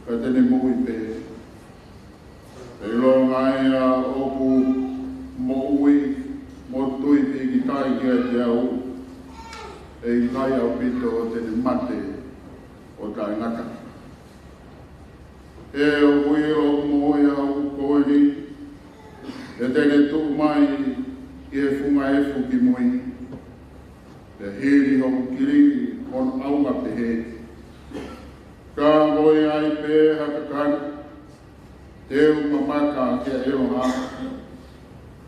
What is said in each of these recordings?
ka tene mui pe. E lo ngai a oku mo ui, mo tui pe ki tai ki a te au. E i ngai au pito o tene mate o tai ngaka. E o ui o mo i au koeni, e tene tu mai i e funga e fuki mui. E hiri ho kiri on aunga pe he. Ka ngoi ai pe hakakana, teu mamaka ke eo ha.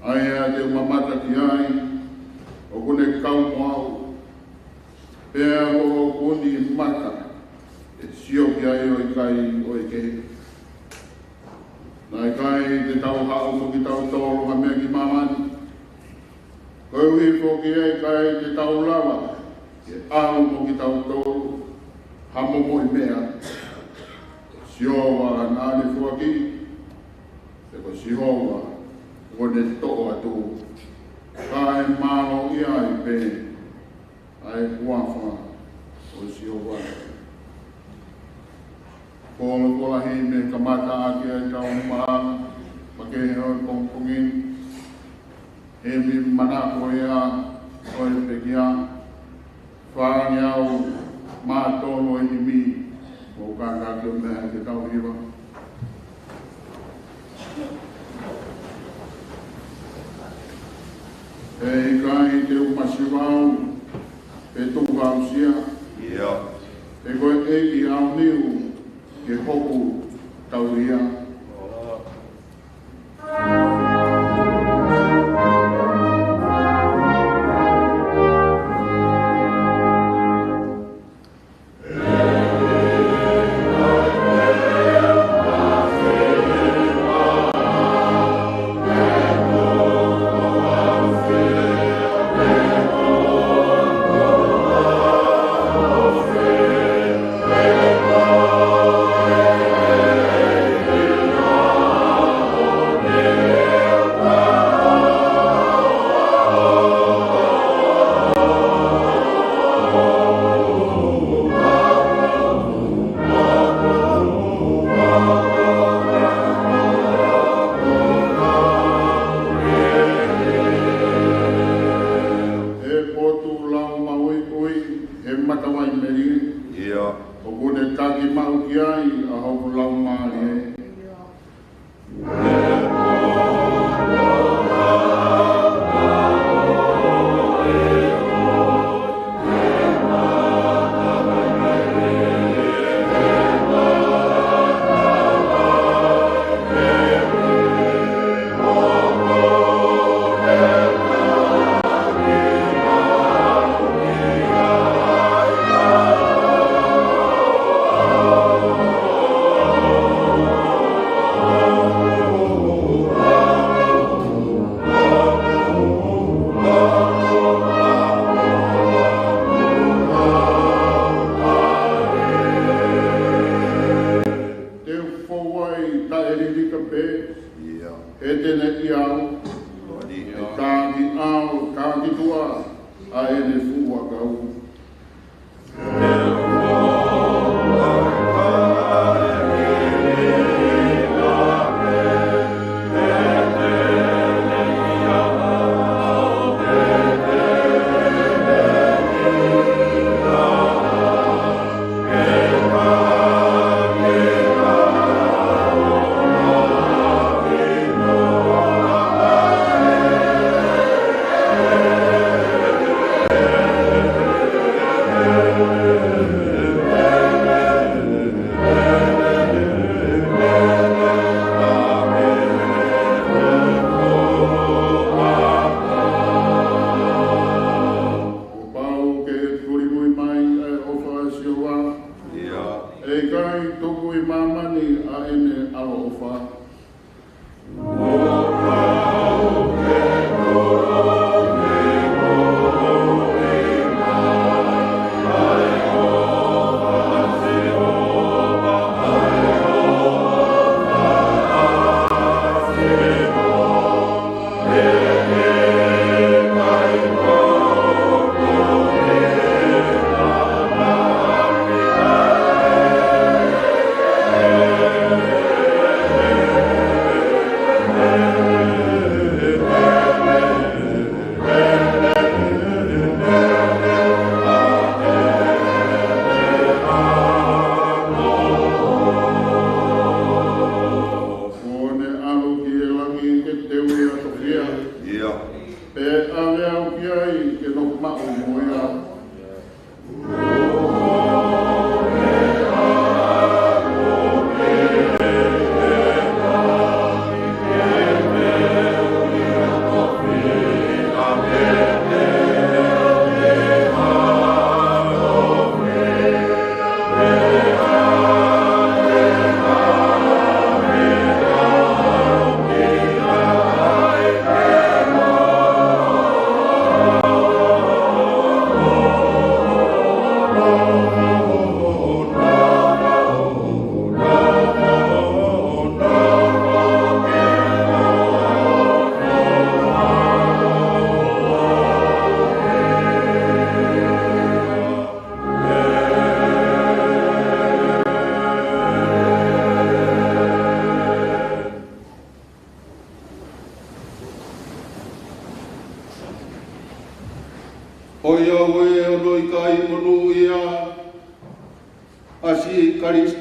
Ai a teu mamaka ki ai, o kune kau mo au. Pea o kuni maka, e sio ki ai o i kai o i ke. Nai kai te tau hao mo ki tau toro ha mea ki mamani. Koe ui fo ki ai kai te tau lawa, ke au mo ki tau toro, hamo mo i mea. Siowa nāne fuaki, te ko sihowa, kone toa atu. Kai mālo i ai pe, ai kuawha o sihowa. Kono kola hi me kamata aki ai tau maa, make hoi pongpongin. He mi manako ia, oi pekia, whaangi au, mātono i mi, o kaka te mea te tau hiwa. E i kai te umasiwau, e tuka au sia. E koe e ki au niu, ke hoku tau ia.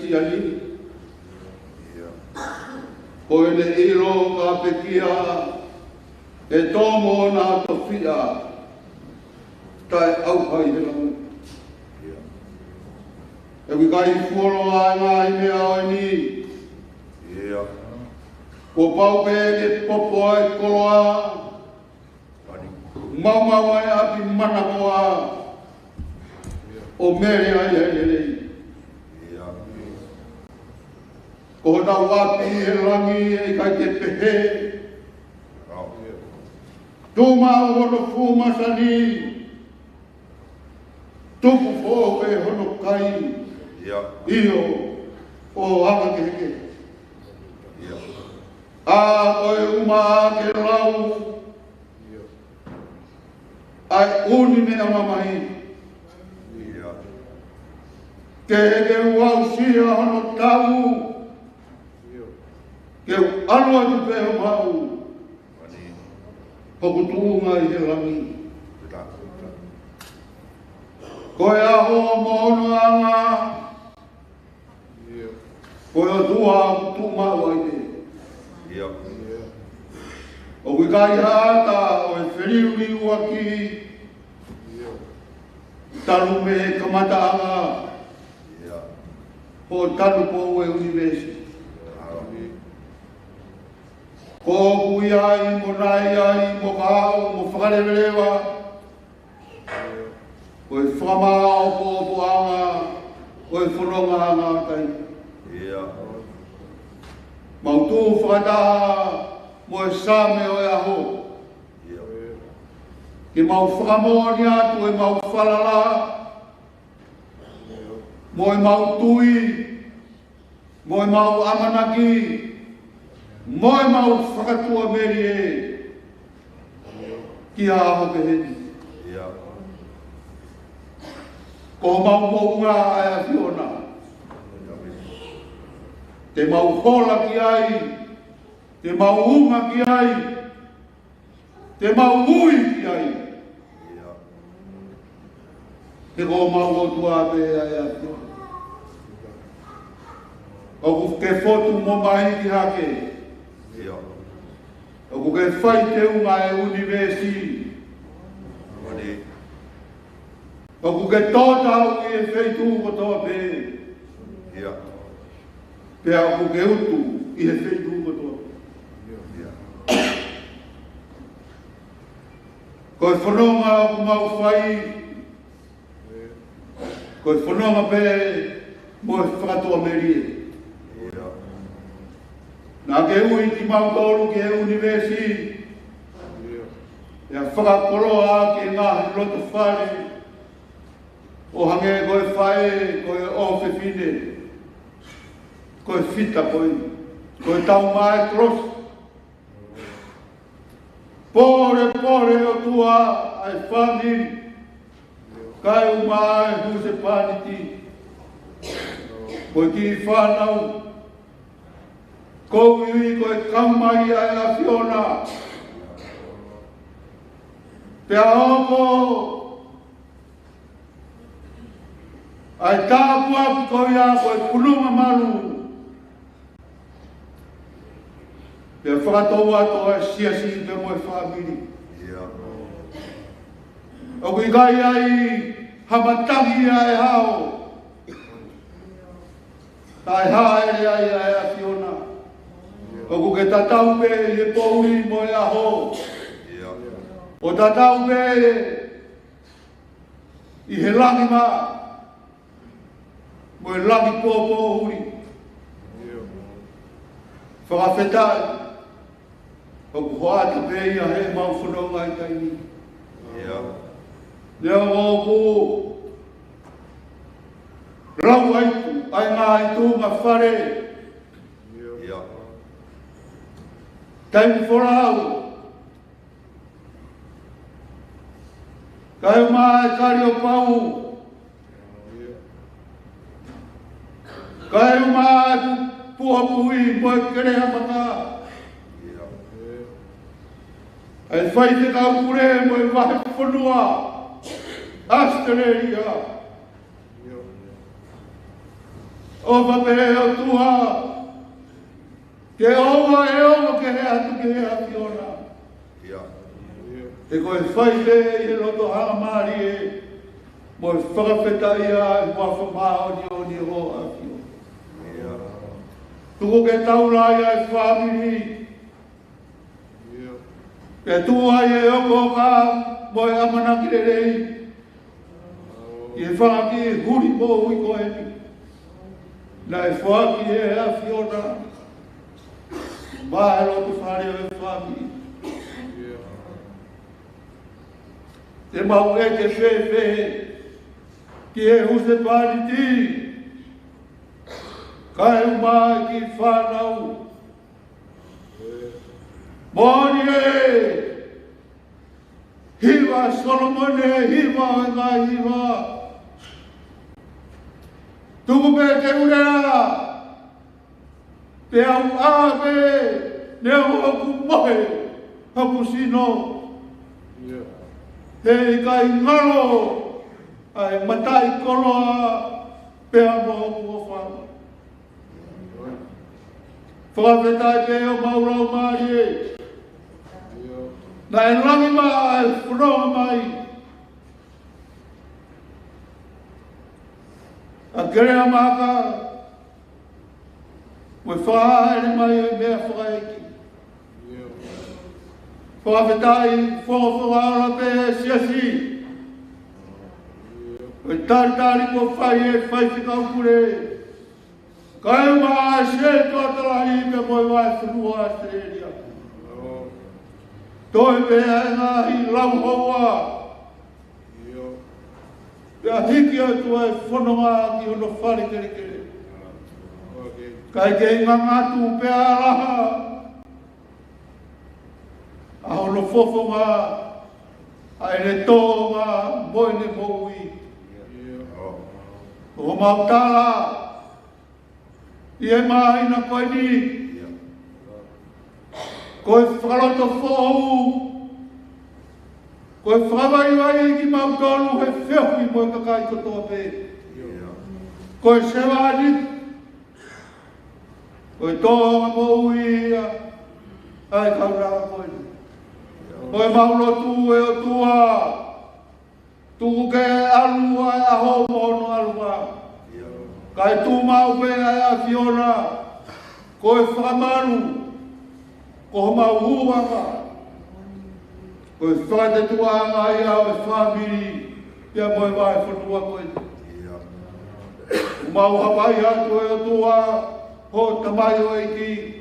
si ali. Ko ele ilo ka pekia e tomo na tofia tai au hai he lau. E wikai fuoro a ngā i mea o ni. Ko pau pe e popo ai koloa. Mau ai api mana koa. O mere ai ai. Ko na wapi e rangi e kai te pehe. Tuma hono fuma sani. Tupu fō e hono kai. Io o anga ke heke. A koe uma ke lau. Ai uni me amamai. Ke heke uau sia hono tau. Ke anu atu peho mau. Hokutunga i he rangi. Koe aho mohono anga. Koe o tua kutu mau ai te. O wikai hata o e whiriuri uaki. Talu me kamata anga. Ho talu po e univesi. Ko kui ai, mo nai ai, mo kao, mo whakarewelewa. Ko e whamao po anga, ko e whanonga anga tai. Mautu whakataha, mo e same o e aho. Ke mau whakamoni atu e mau whalala. Mo e mau tui, mo e mau amanaki. Moi mau whakatua meri e ki a aho ke heni. Ko mau mounga ai a Fiona. Te mau hola ki ai. Te mau unga ki ai. Te mau ui ki ai. Te ko mau o tua pe ai a Fiona. O ke fotu mo mai ki hake. O ko ke whai te unga e universi. O ko ke tōtau i e whaitu ko toa pē. Pea o ko ke utu i e whaitu ko toa. Ko e whanonga o ko mau whai. Ko e whanonga pē mo e whakatoa meri e. Nā ke ui ki mau tōru ki he universi. Ea whakakoroa ki ngā loto whare. O hange koe whae, koe ofe fine. Koe fita koe. Koe tau mai cross. Pore o tua ai whani. Kai umai huse paniti. Koe ki whanau. Kou iwi koe kaumai ai a Fiona. Pea hoko. Ai tāpua ki koe a koe pununga malu. Pea whakatou ato ai siasi pe moe whamiri. O kui kai ai hamatangi ai hao. Tai haere ai a Fiona. O ku ke tatau pe e pouri mo e aho. O tatau pe i he langi ma. Mo e langi pōpō uri. Whakawhetai. O ku hoata pe ia he mau whanonga i taini. Lea o ku rau aitu ai ngā i tūnga whare. Time for out. Kai mai kari o pau. Kai mai pua pui mo kere amata. Ai fai te kau kure mo e wahe whanua. Australia. O papere o tua. Ke owa e owa ke he atu ke he ationa. E koe whai le i roto hanga maari e. Mo e whakawhetai a e mua whamao ni o ni ho a fio. Tuko ke taurai a e whamiri. Pe tua e oko ka mo e amanaki le rei. I e whaki e huri mo hui koe ni. Na e whaki e a fiona. Ba e roto whare o e whamiri. Te mau e ke whewhe, ki e huse pāri ti, kai umai ki whanau. Mōni e, hiwa Solomone, hiwa e ngai hiwa. Tuku me te urea, te au āwe, ne au haku mohe, haku sino. Hei kai ngaro, ai matai koroa, pea mo o whana. Whakawhetai te o maurau maari e. Na e langi maa e whanonga mai. A kerea maka, we whaare mai e mea whakaeki. Whakawhetai, whakawhara pe siasi. E tari ko whai e whai whikau kure. Kai maa se tuatalahi me moi wai whanua Australia. Toi pea e ngahi lau hoa. Pea hiki atu e whanonga ki ono whare kere kere. Kai kei ngangatu pea alaha. Aho no fofonga, ai ne tōnga, moi ne moui. O mautala, i e mahi na koe ni. Koe whakaloto whou. Koe whakawaiwai ki mautolu he whiohi mo e kakai kotoa pe. Koe sewani. Koe tōnga moui ia. Ai kauranga koe ni. Koe maulo tu e o tua. Tuku ke alua e aho mono alua. Kai tu mau pe e a fiona. Koe whakamaru. Koe mau huanga. Koe whakate tuanga i au e whamiri. Pia moe vai whanua koe. Mau hapai atu e o tua. Ho tamai o eiki.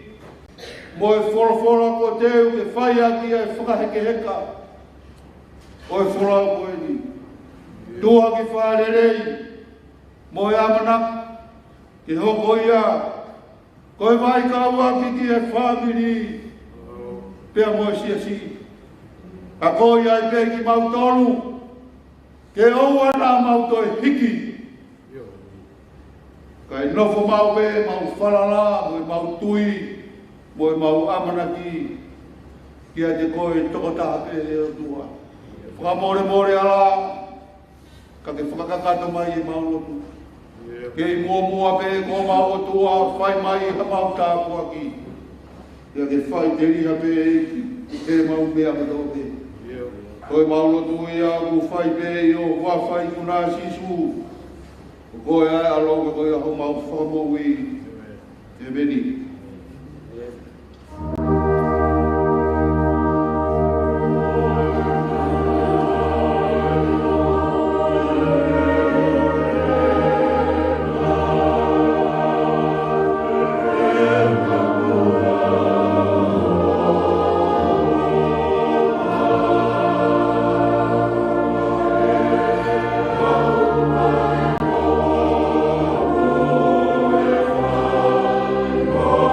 Mo e whorofora ko teu ke whai aki e whakaheke heka. O e whora koe ni. Tua ki whārerei. Mo e amanak. Ke hoko ia. Koe mai kaua ki e whamiri. Pea mo e siasi. A koe ai pe ki mautolu. Ke oua nā mauto e hiki. Kai nofo mau pe, mau whalala, mo e mau tui. Mo e mau amanaki ki a te koe toko taha pe e o tua. Whakamore ala, ka ke whakakakato mai e mau lotu. Kei mua pe ko mau o tua, whai mai ha mau tāpua ki. Kia ke whai te riha pe e te mau mea me tō pe. Koe mau lotu e a ku whai pe i o whawhai kuna sisu. Koe ai alo me koe aho mau whakamou i. E meni. Oh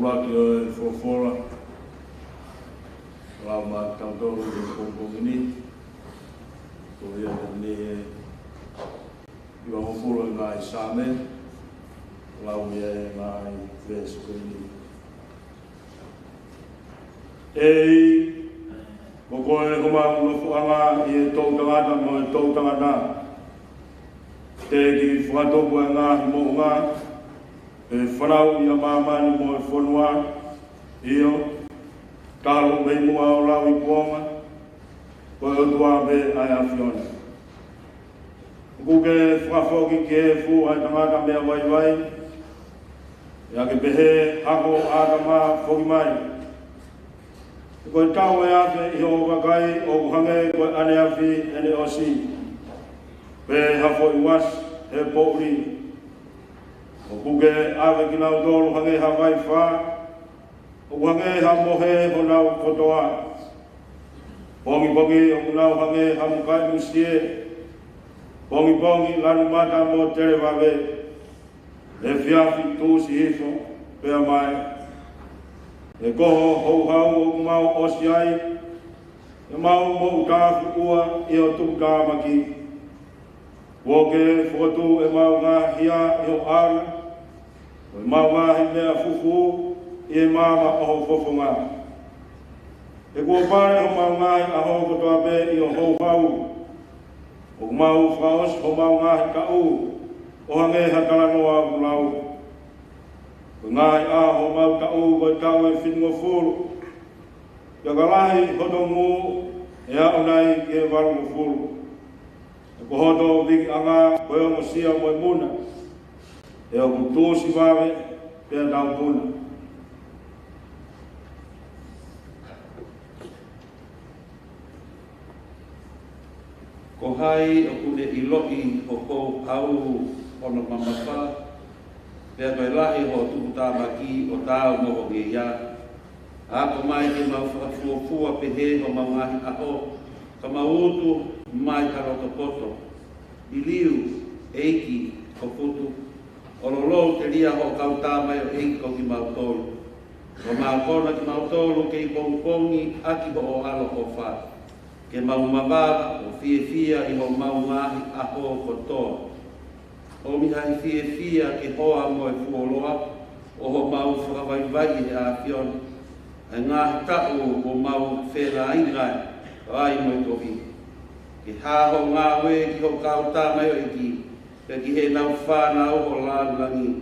Uraki o Fofora, lau ma tautoro de Kompongini, ko ia ni iwa Fofora ngai Same, lau ia ngai Veskuini. Ei, mo koe kuma no fuanga I tau tangata mo tau tangata. Te ki whakatopu e ngā hi mo ngā, e whanau I a māmani mo e whanua, io, kālo mei mua o lau I kuonga, koe o tua me ai a whiona. Kuke whakawhoki ke fu ai tangata mea waiwai, ia ke pehe hako ātama whoki mai. Koe tau e ake I o kakai o kuhange koe ane awhi ene o si. Pe hafo I was he pōri. O kuke awe ki nau tōru hange hawai whā. O kuhange ha mohe ho nau kotoa. Pongi pongi o kunau hange ha mukai musie. Pongi pongi lanu mata mo tere wawe. Le whiawhi tūsi hifo pea mai. E koho hou hau o kumau osi ai. E mau mou tāwhu ua I o tuku kāmaki. Woke whakatu e mau ngā hia I o ara. O e mau ngā hi mea fufu I e māma o fofonga. E kua pare o mau ngā hi aho kotoa pe I o hou hau. O mau whaos o mau ngā hi ka u. O hange hakara noa ulau. O ngā hi aho mau ka u koe tau e whinua furu. Ia kalahi hoto mū e au nei ke waru furu. Ko hoto viki anga koe o mosia moe muna. E o kutūsi wawe pēr tau puna. Ko hai o kune I lo'i o kou au ono mamawha. Pēr koe lahi ho tuku tāmaki o tāu moho nge ia. Ako mai ke mau whakafuafua pehe o mau ngahi aho. Ka mautu mai karoto poto. I liu, eiki, ko putu. O lolo te lia ho kauta mai o eiki ko ki mautolu. O maukona ki mautolu ke I pongi aki ho o alo o wha. Ke mau mawaba o fia I ho mau ngahi aho kotoa. O mihai fia ke hoa mo e fuoloa. O ho mau whakawaiwai e a fiona. E ngahi tau o mau whera ingai. Ai mo I tohi. Ke haho ngā we ki ho kauta mai o iki. Ke ki he nau whānau o lāngangi.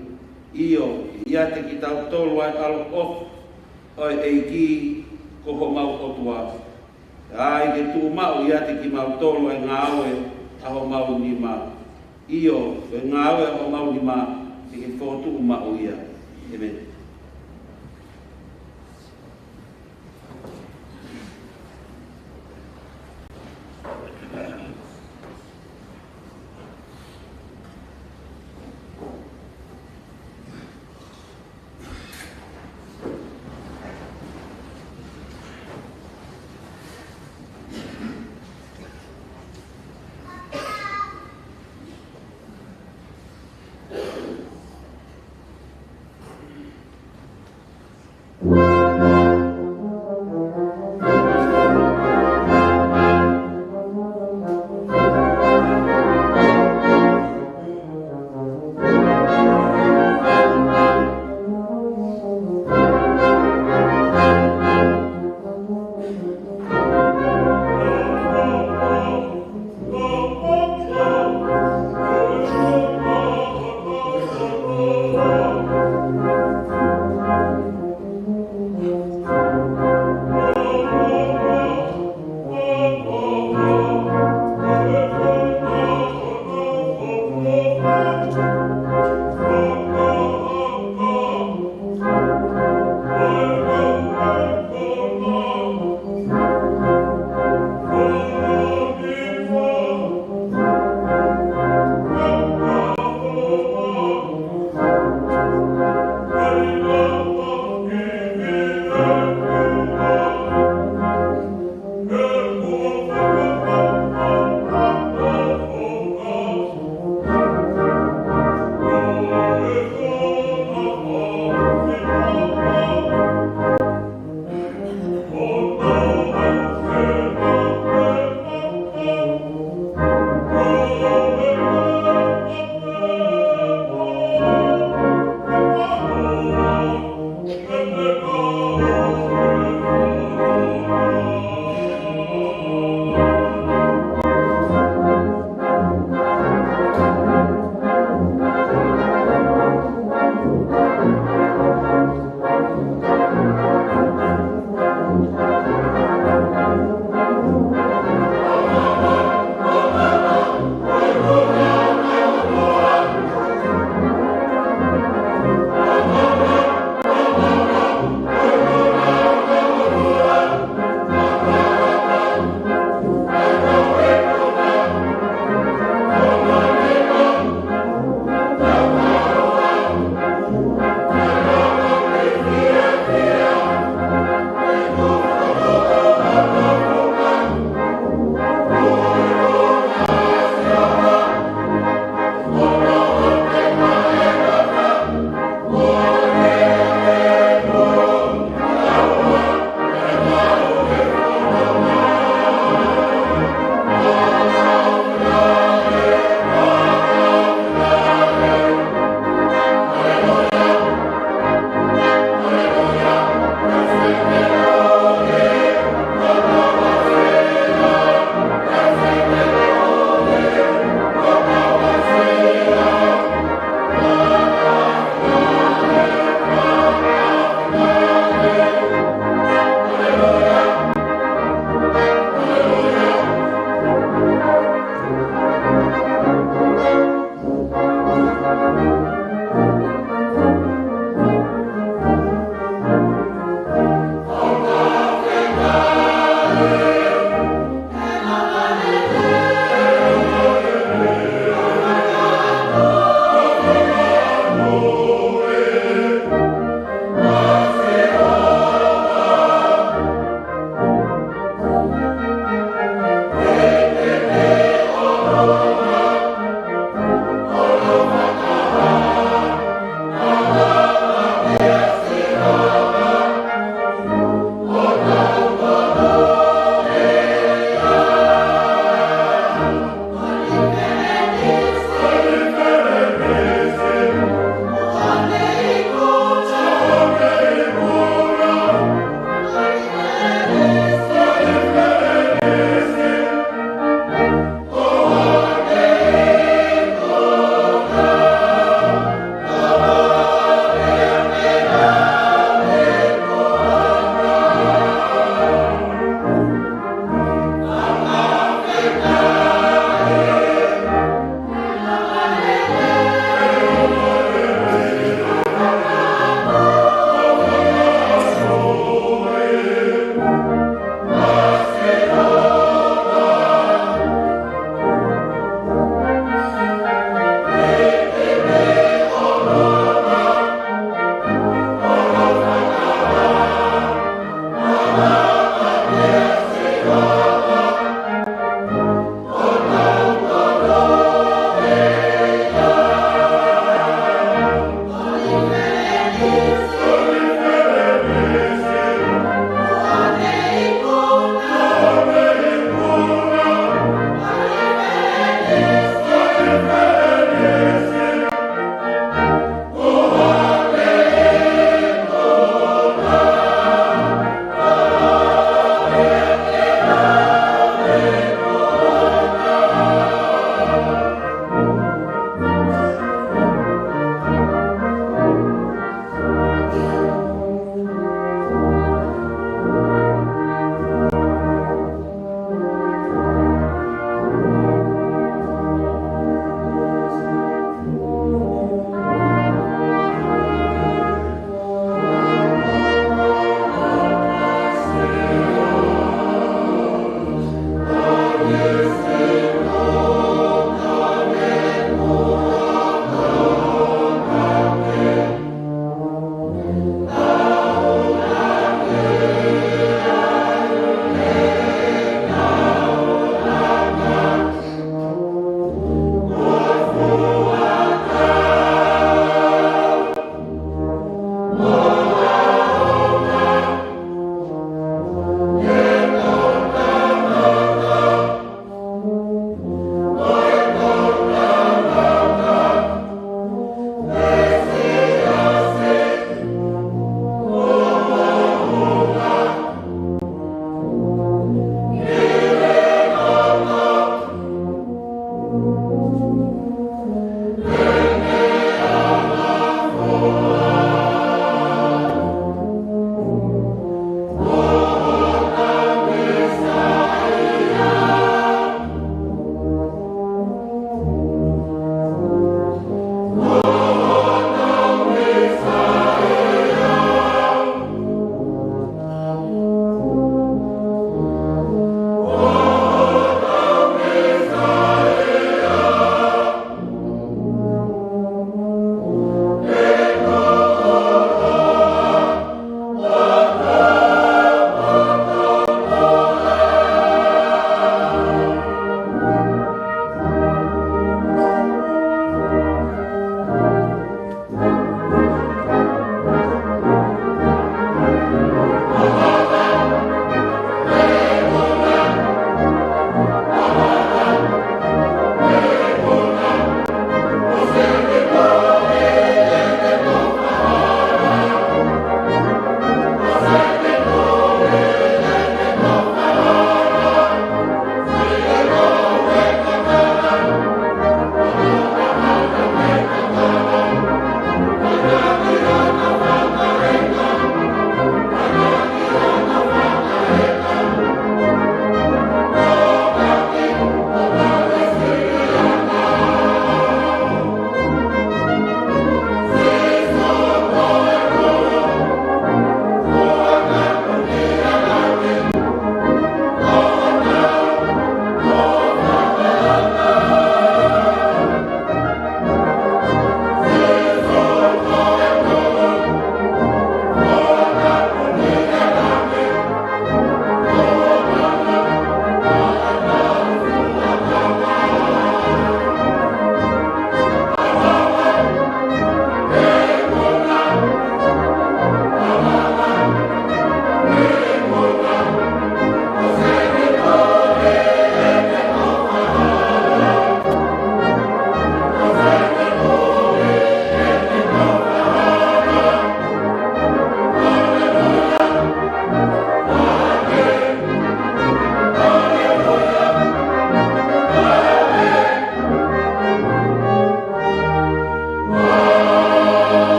Io, ia te ki tau tolu ai alo off. Oi eiki ko ho mau otua. Ai ke tū mau ia te ki mau tolu ai ngā we a ho mau ni ma. Io, e ngā we a ho mau ni ma. Ke whotu mau ia. Amen.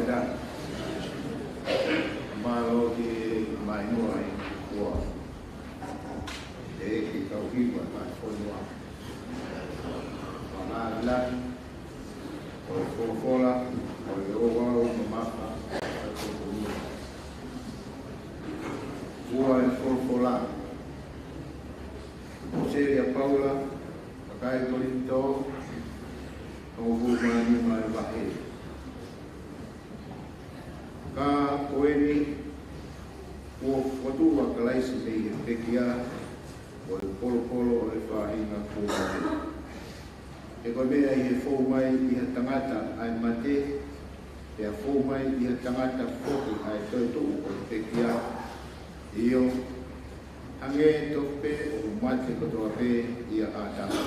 da. Malo ki mai no ai ko. E ki kau ki wa mai ko no. Mana la. O fola, o wa o mapa. Ua e fola. Seria Paula, pakai Corinto, o Gumani mai bahe. Ka koeni o fotua kalaisi nei pekia o polo e whahinga kōmane. E koe mea i he fōu mai i ha tangata ai mate, e a fōu mai i ha tangata whoki ai toitu o pekia io hange tope o mate kotoa pe i a ātanga.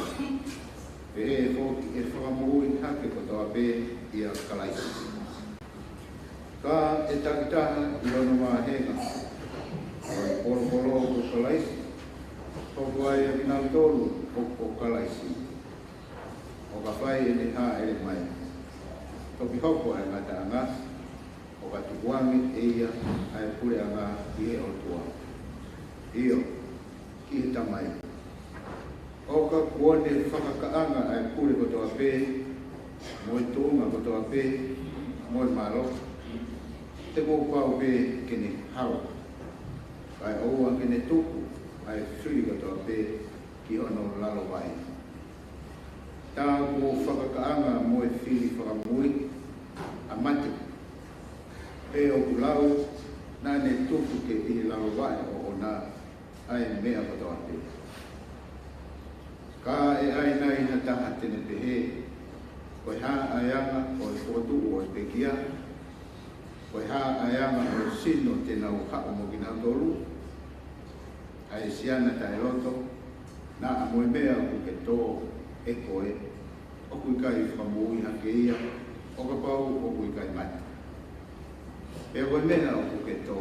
Pe e whoki e whakamui hake kotoa pe i a kalaisi. Ka e takitaha i ono maa henga. O polo o kalaisi. Toko ai a kinau tolu o kalaisi. O ka whai e ne haa ele mai. Toki hoko ai ngata anga. O ka tukuangi e ia ai pule anga i e o tua. Io, ki he tamai. O ka kuone whakakaanga ai pule kotoa pe. Moi tūnga kotoa pe. Moi maro. Te mō pau pe kene hawa. Kai oua kene tuku ai whiri kotoa pe ki ono lalo vai. Tā mō whakakaanga mo e whiri whakamui a mate. E o kulau nā ne tuku ke i lalo vai o nā ai mea kotoa pe. Ka e ai nai na taha tene pehe. Koe hā aianga o e whotu o e pekia. Koe hā aianga o sino tēnau hao mo kina tolu. Ai siana tai roto. Nā a moe mea ku ke tō e koe. O kui kai whamui hake ia. O ka pau o kui kai mata. E koe mea o ku ke tō.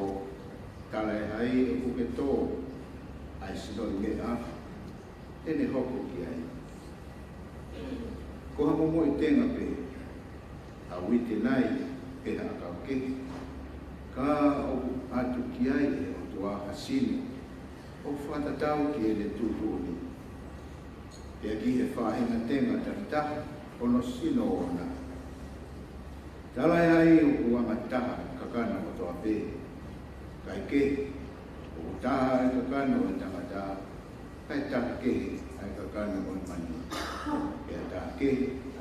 Tala e hai o ku ke tō. Ai sinoi mea. Tene hoko ki ai. Ko hamo mo i tenga pe. A wite nai. Pera akau ke. Ka o atu ki ai e o tua hasini. O whatatau ki e le tūtūni. E ki he whahinga tenga taritaha o no sino ona. Talai ai o kuanga taha kakana o toa pe. Kai ke. O taha e kakana o tangata. Kai taha ke ai kakana o mani. E taha ke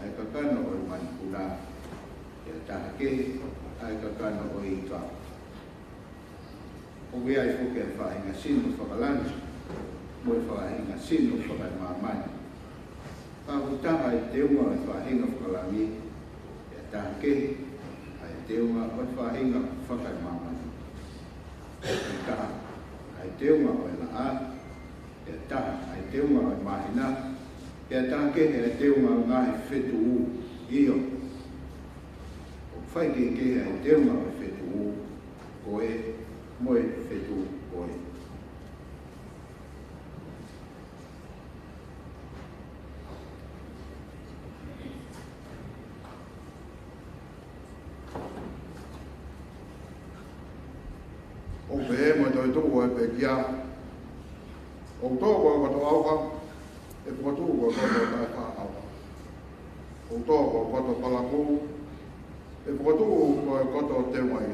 ai kakana o mani kuna. E taha ke ai kakana o ita. O wea i fuke a whahinga sino whakalani. Mo i whahinga sino whakamamani. Ka hutaha i te unga i whahinga whakalani. E taha ke ai te unga o whahinga whakamamani. E taha ai te unga o la a. E taha ai te unga o mahina. E taha ke ai te unga o ngahi whetu u. Io. Whai ke ai te unga o whetu u. Koe. Moe whetu koe. O pehe mo toi tuku e pe kia. O tōko e koto auka. E koto tuku e koto tai wha auka. O tōko e koto palaku. E koto tuku e koto te mai.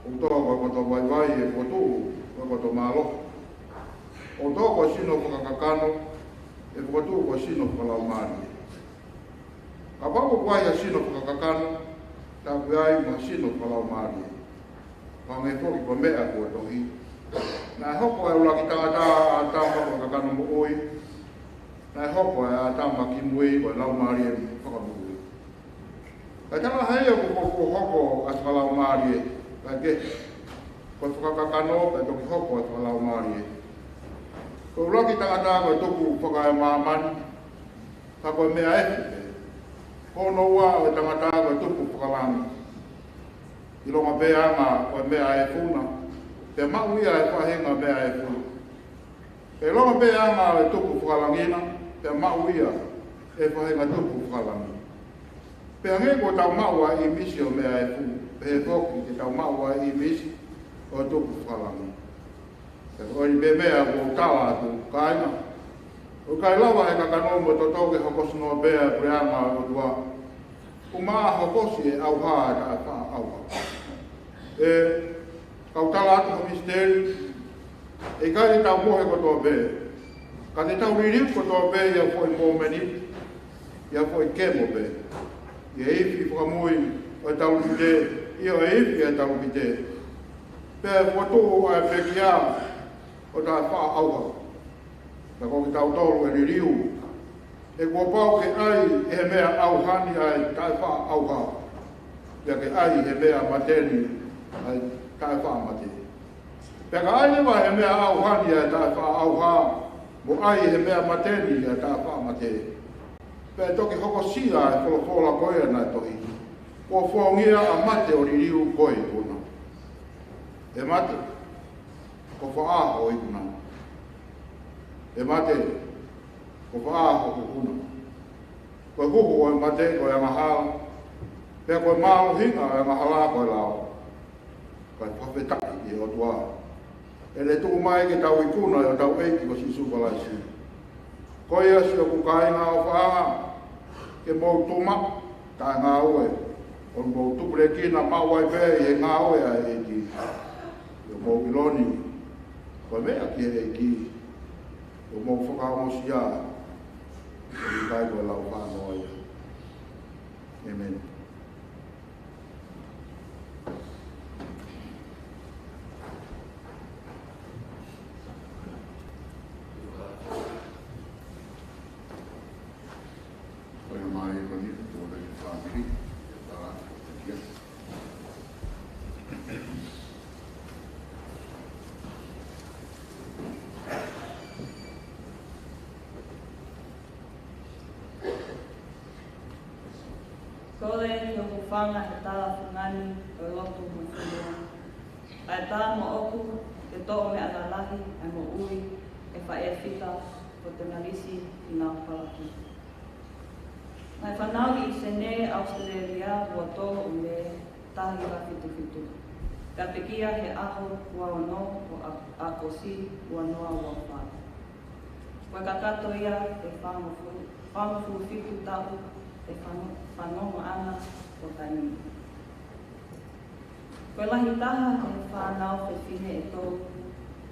O tōko e koto waiwai e koto e koto malo. O tōko sino whakakakano. E koto e sino whakalaumari. Ka pako kwai a sino whakakakano. Tā kuai ma sino whakalaumari. Ka me poki ko mea kua tohi. Nā hoko e ulaki tangata a tāma kakano mo oi. Nā hoko e a tāma ki mui o laumari e whakamui. Ka tanga hei o koko hoko a whalaumari e. Ka ke. Ko whakakakano e toki hoko a whalaumari e. Ko ulaki tangata ko e toku whakae māmani. Ka koe mea e. Ko no ua o tangata ko e toku whakalangi. I longa beanga o mea e funa. Te mauia e whahinga mea e funa. E longa beanga e tuku whakalangina. Te mauia e whahinga tuku whakalangi. Pea nge ko tau maua I misi o mea e fu, e foki ke tau maua I misi o tuku whalangi. Te oi be mea ko tawa atu kaina. O kai lawa e kakanomo to toke hokosi no bea preanga o tua. O maa hokosi e au haa e ka wha au haa. E kautala atu ho misteri, e kai tau mohe koto bea. Ka te tau ririu koto bea ia foi mōmeni, ia foi kemo bea. Ia iwi whakamui o tau kite, ia o iwi e tau kite. Pea whatohu a pekia o ta wha au haa. Na koki tau tolu e ririu. E kua pau ke ai he mea au hani ai tai wha au haa. Ia ke ai he mea mateni ai tai wha mateni. Pea ka ai lewa he mea au hani ai tai wha au haa. Mo ai he mea mateni ai tai wha mateni. Pea toki hoko sia e wholofola koe nai tohi. Kua whaongia a mate o ririu koe kuna. E mate. Ko whaaho I kuna. E mate, ko whaaho ko kuna. Koe huku o mate, koe angahala. Pea koe maalo hinga o angahala koe lao. Koe whawhetai I o tua. E le tuku mai ke tau I kuna o tau eiki ko si supalaisi. Koe asi o kukainga o whaanga. Ke mou tuma, tae ngā oe. O mou tupure kina mawai pē I ngā oe a eiki. O mou iloni. Koe mea ki eiki. O mou whakaongosia, I kai koe lau whānoa ia. Amen. Koe mai koni, tōre I whāmiri, e tāra, e kia. Kore ki o whanga he tāra whangani o lotu mo whanua. Ai tā mo oku, te to'o me ana lahi, ai mo ui, e wha e whita o te marisi I ngā whalaki. Mai whanau I Sene, Australia, ua tō o me tahi wa whitu. Ka pekia he aho ua ono o a kosi ua noa ua wha. Koe ka kato ia e whamafu whitu tahu e whanongo ana o tani. Koe lahi taha e whanau te whine e tō,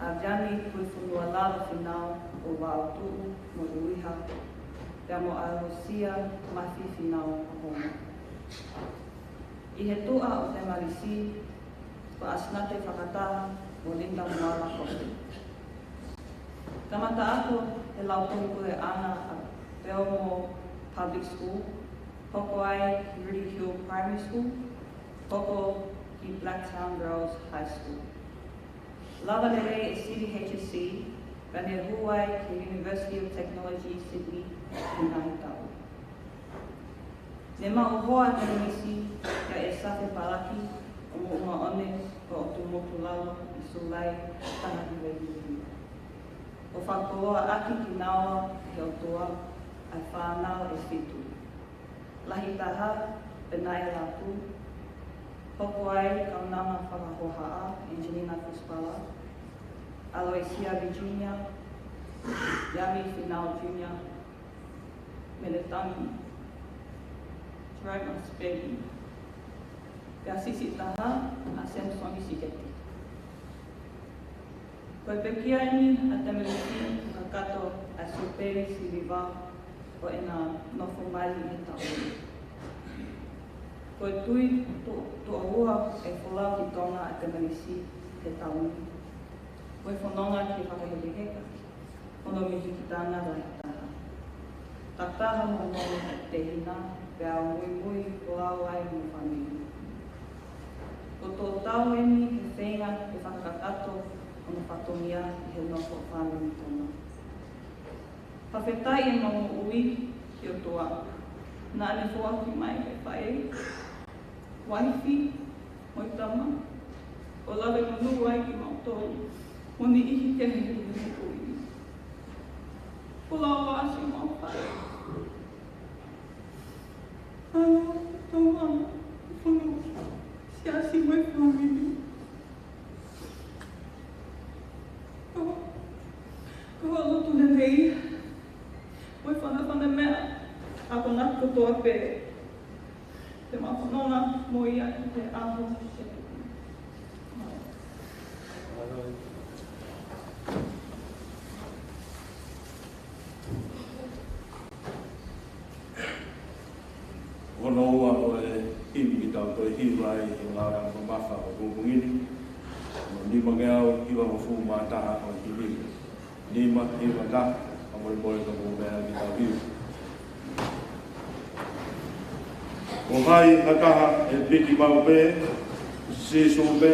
a jani koe whunua lala whinau o wao tuu mo uiha, pia mo a rosia mafi whinau a homo. I he tua o te marisi, ko asnate whakataha o linda moala kote. Kamata ako e lautongu e ana a Peomo Public School, hoko ai ki Rudy Hill Primary School, hoko ki Blacktown Girls High School. Lava lere e CDHSC, rane huai ki University of Technology Sydney in Ngāi Ne mahohoa te nisi ka e safe paraki o mo uma one ko o tu motu lalo I sulai tana ki wei. O whakoa aki ki nawa he o toa ai whanau e whitu. Lahi taha, penai lapu, hoko ai kaunama whakahohaa, Angelina Fuspala, Aloysia Virginia, Yami Finau Jr., Meletani, Trevor Spelling, Pea sisi taha, a Samsoni Siketi. Koe pekia ini a te meriti kakato a superi si viva o ena nofo mai I tauni. Koe tui to ahua e wholau ki tonga a te merisi te tauni. Koe whanonga ki whakaheheka, hono mihi ki tāna rai taha. Taktaha mo mono te hina, pea mui o au ai mo whanini. Ko tō tau eni he whenga e whakakato o na whatongia I he nofo whanini tona. Whawhetai e mamu ui ki o toa. Nā ne whoaki mai e whae. Waifi, moitama. O lawe manu ai ki mautoi. Moni ihi ke he he ui. Pula o asi mau whae. Tau ana, whanau, si asi mai whanau. Ko lotu na rei, mai whana mea, ako nā kotoa pe, te mawhanona mo ia ki te aho se. Ono ua o e himi ki tau toi hiwai i ngā ranga mawha o kungungini. Ni mangeau iwa mo fu mātaha o himi. Ni ma hiwa ka, a mori mori ka mo mea ki tau hiu. Ko hai hataha e piki mau be, sisu be.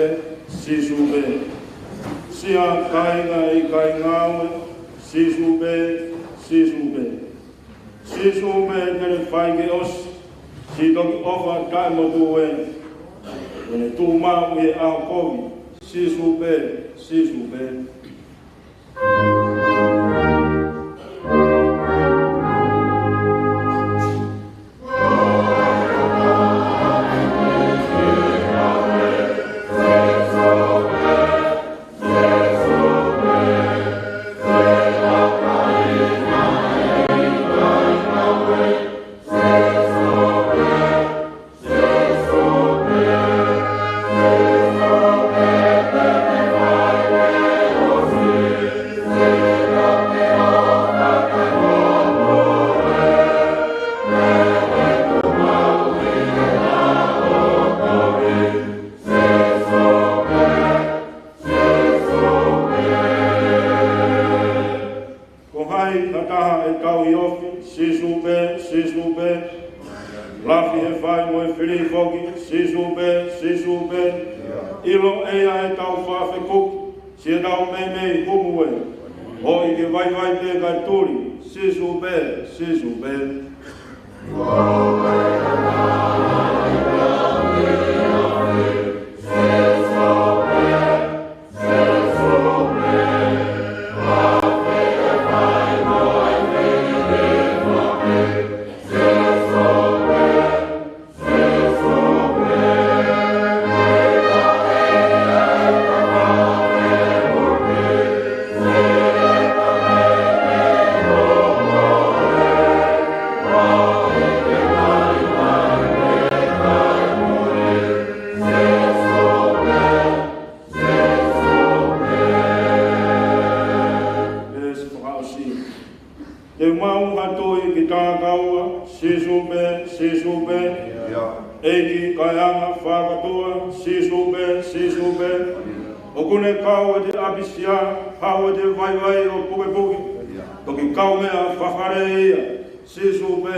Sia kainga i kai ngawe, sisu be. Sisu be tere whai ke osi. Si toki ofa kai mo tuwe, wene tu mau e au kovi, sisu be. Lafi e whai mo e whiri whoki, sisu be. Ilo ea e tau whawhi kuki, si e tau mei humu e. Ho i ke vai te kai turi, sisu be. Te mau hatoi ki tā kaua, sisu be. Eiki kaianga whakatoa, sisu be. O kune kau e te apisia, hau e te vai o puke. Toki kau mea whakare ia, sisu be.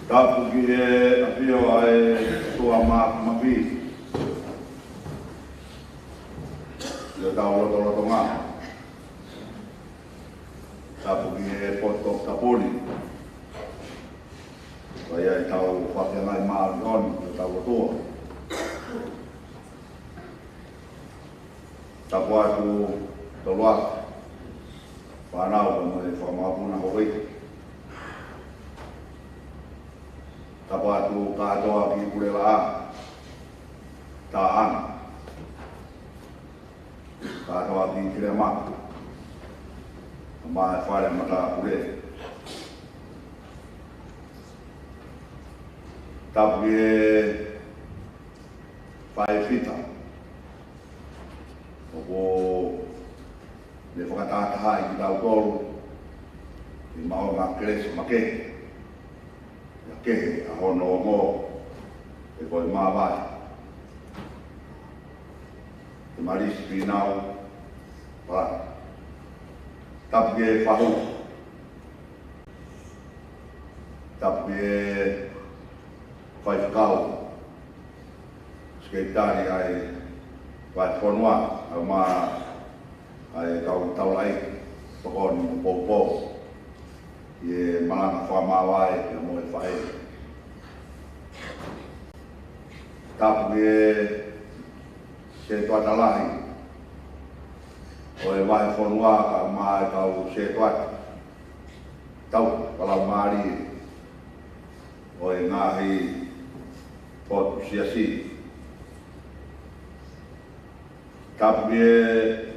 Tapu ki e apio ai tua mapi. Ia tau loto ngā. Tapu ki e poto tapoli. Vai ai tau whakengai maarioni, ia tau lotoa. Tapu atu toluaka. Whanau mo e whamapuna howeiti. Tapu atu katoa ki kurela a. Tāana. Katoa ki kirema. Mai whare mata kure. Tapu e whae whita. o le whakatataha i ki tau tolu i mao ngā keresa ma kehe. Ia kehe a hono o ngō e koe mā vai. Te marisi pinau para tapu e whahu. Tapu e whaifukau. Skeitari ai vai whanua au mā ai taulai whakoni mo pōpō. I malanga whamawai e mo e whae. Tapu e se tuatalahi. O e vai whanua ka mā e kau se tuat. Tau palau maari. O e ngahi potu siasi. Tapu e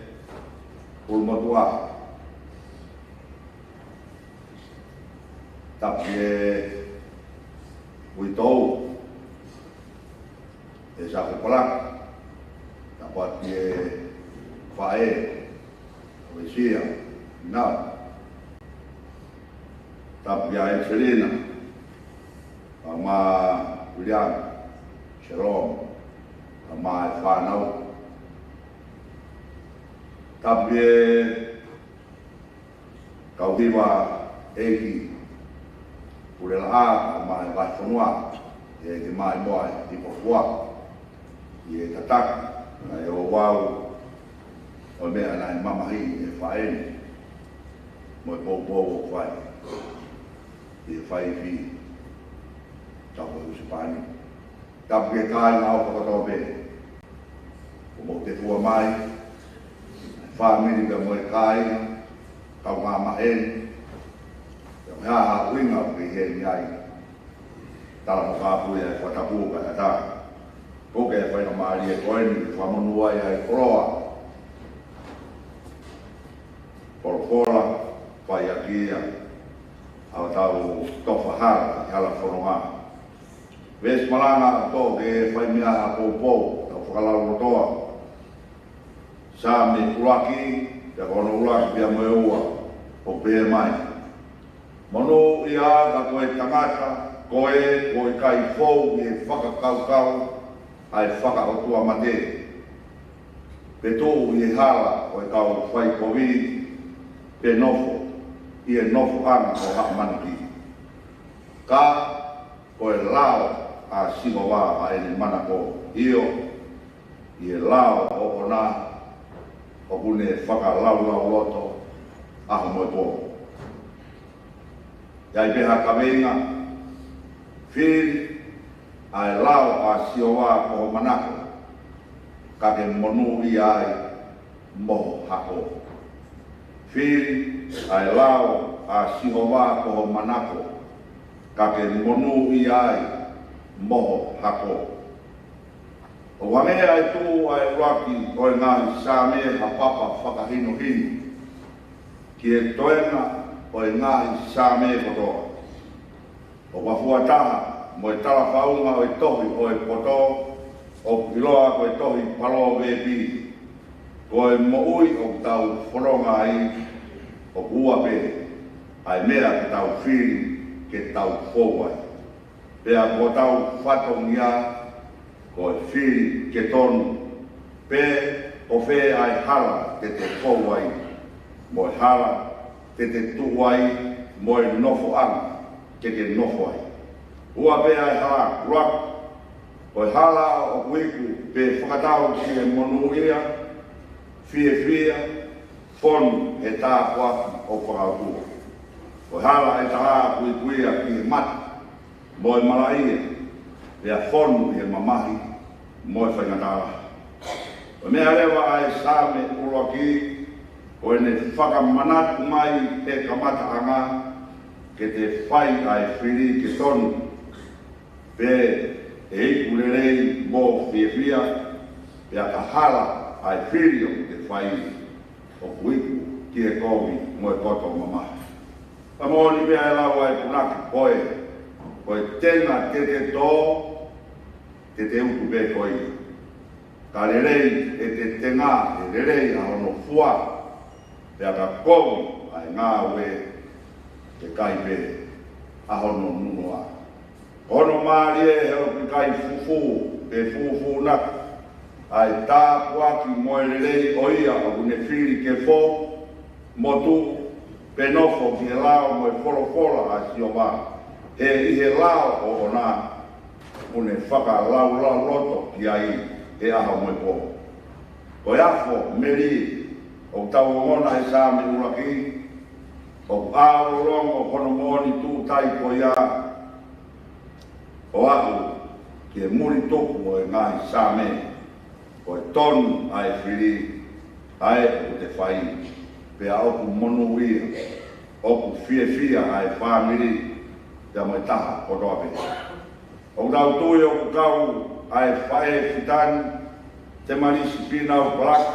ulmotua. Tapu e uitou. E saku palak. Tapu ati e whae. O e sia. Nau. Tapu e Selina. Ma William. Shalom. Ma e whanau. Tapu e kauhiwa eki urela a ma e vai whanua e ke mai moa i pofua i e tataki na e o wau o mea na e mamahi e whaeni mo e pōpō o whai i e whai fi tau e usipani. Tapu e kai na o whakatope o mo te fua mai whamiri ka moe kai, kau ngā maheni, te o hea uinga o ki hei ai. Tala mo kāpui e whatapu ka tā. Koke e whaina maari e koeni, whamonua e ai koroa. Porokola, whai a kia, au tau tofa hara, i hala whanonga. Ves malanga tō ke whai mea a pōpō, tau whakalau rotoa. Sa me ulaki, te kono ulaki pia moe ua, o pēr mai. Mono i a ka koe tangata, koe kai fōu i e whakakaukau, ai whakaotua mate. Pe tō i e hala, koe kau whai kovi, pe nofo, i e nofo anga o haka maniki. Ka, koe lao a simawa a ene manako io, i e lao o ona, o kune whakalau loto aho moe pō. Iai peha kawenga, whiri ai lau a siowa o manako, ka ke monu i ai moho hako. Whiri ai lau a siowa o manako, ka ke monu i ai moho hako. O wamea ai tū ai raki o e ngāhi sāme ha papa whakahino hini. Ki e toenga o e ngāhi sāme kotoa. O wafua taha mo e tala whaunga o e tohi o e poto, o piloa ko e tohi palo vepi. Ko e moui o tau whoronga ai o uape ai mea ke tau whiri ke tau whowai. Pea ko tau whatongia ko e whiri ke tonu, pe o whē ai hala te te whauai, mo e hala te te tuai, mo e nofo anga ke te nofo ai. Ua pe ai hala ruak, o e hala o kuiku pe whakatau ki e monuia, whia, whonu he tā puaki o whakautua. O e hala e taha kuikuia ki e mati, mo e maraia, pea whonu he mamahi, mo e whaingatara. O mea rewa ai sāme uroa ki, o e ne whakamanatu mai te kamata anga, ke te whai ai whiri ke tonu, pe e iku rerei mō whiawhia, pea ka hala ai whiri o te whai o kuiku ki e komi mo e koto mamahi. Pa mōni pea e lau ai punaki koe, koe tenga te tō, te utu pe koe. ka lerei e te tenga, e lerei a ono fua, pea ka kou ai ngā we te kaipe a hono nunua. Ono maari e heo ki kai fufu, e fufu naku, ai tā puaki moe lerei o ia o kune whiri ke fō, motu penofo ki he lao moe wholofola a si o mā. E i he lao o ona, une whaka lau loto ki ai e aha moe pō. Ko iafo meri o tau ngona he sā me uraki, o ao rongo kono moni tū tai ko ia, o ahu ki e muri toku o e ngai sā me, o e tonu ai whiri, ai o te whai, pea oku monu ia, oku fia ai whāmiri, te moe taha o roa pe. O tau tui o kau ai whae fitani, te marisi pina o plak,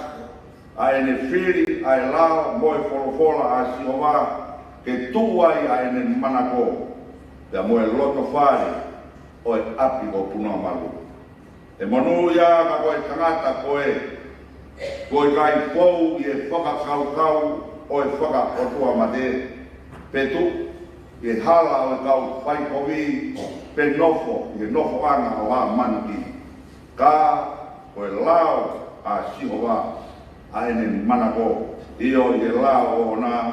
ai ne whiri ai lao moe wholofola a si o wā, ke tuai ai ne manako, te moe loto whare, o e api o puna malu. E monu ia ka koe tangata koe kai pou i e whakakau o e whakaotua mate, petu i e hala o e kau whaikowi pe nofo, i e nofo anga o a manuki. Ka koe lao a sihowa a ene manako, i o i e lao o na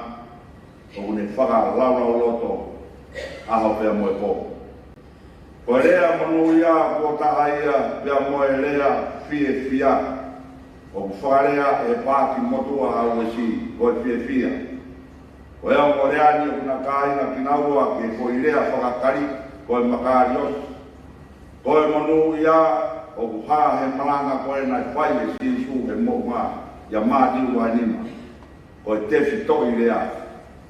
o une whaka lau loto aho pia moe po. Ko rea manu ia ko taha ia pia moe rea fia. O whakarea e pāki motua au e si ko e fia. Ko ea o rea ni o kuna kāinga ki naua ke ko i rea whakakari ko e makari os. Ko e manu ia o kuha he malanga ko e nai whai e si su he mo ngā ia mātiu wa nima. Ko e tefi to i rea.